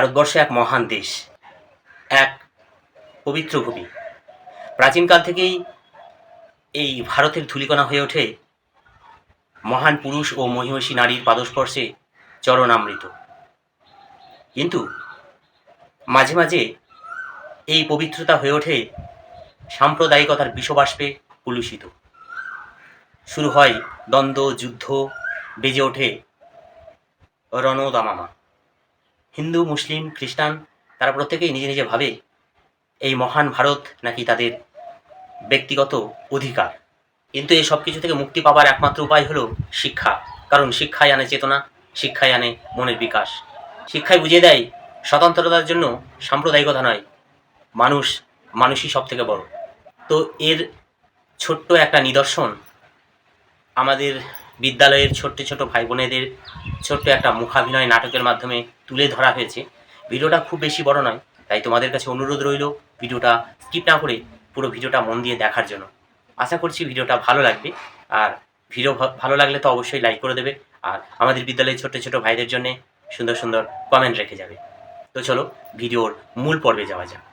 ভারতবর্ষ এক মহান দেশ, এক পবিত্র ভূমি। প্রাচীনকাল থেকেই এই ভারতের ধূলিকণা হয়ে ওঠে মহান পুরুষ ও মহিষী নারীর পাদস্পর্শে চরণামৃত। কিন্তু মাঝে মাঝে এই পবিত্রতা হয়ে ওঠে সাম্প্রদায়িকতার বিষবাষ্পে কলুষিত। শুরু হয় দ্বন্দ্ব, যুদ্ধ, বেজে ওঠে রণদামামা। হিন্দু, মুসলিম, খ্রিস্টান তারা প্রত্যেকেই নিজে নিজে ভাবে এই মহান ভারত নাকি তাদের ব্যক্তিগত অধিকার। কিন্তু এই সব কিছু থেকে মুক্তি পাবার একমাত্র উপায় হলো শিক্ষা। কারণ শিক্ষাই আনে চেতনা, শিক্ষাই আনে মনের বিকাশ। শিক্ষায় বুঝিয়ে দেয় স্বতন্ত্রতার জন্য সাম্প্রদায়িকতা নয়, মানুষই সব থেকে বড়। তো এর ছোট্ট একটা নিদর্শন আমাদের বিদ্যালয়ের ছোট্ট ছোট ভাই বোনেদের ছোট্ট একটা মুখাভিনয় নাটকের মাধ্যমে তুলে ধরা হয়েছে। ভিডিওটা খুব বেশি বড় নয়, তাই তোমাদের কাছে অনুরোধ রইল ভিডিওটা স্কিপ না করে পুরো ভিডিওটা মন দিয়ে দেখার জন্য। আশা করছি ভিডিওটা ভালো লাগবে। আর ভিডিও ভালো লাগলে তো অবশ্যই লাইক করে দেবে, আর আমাদের বিদ্যালয়ের ছোট্ট ছোট ভাইদের জন্য সুন্দর সুন্দর কমেন্ট রেখে যাবে। তো চলো ভিডিওর মূল পর্বে যাওয়া যাক।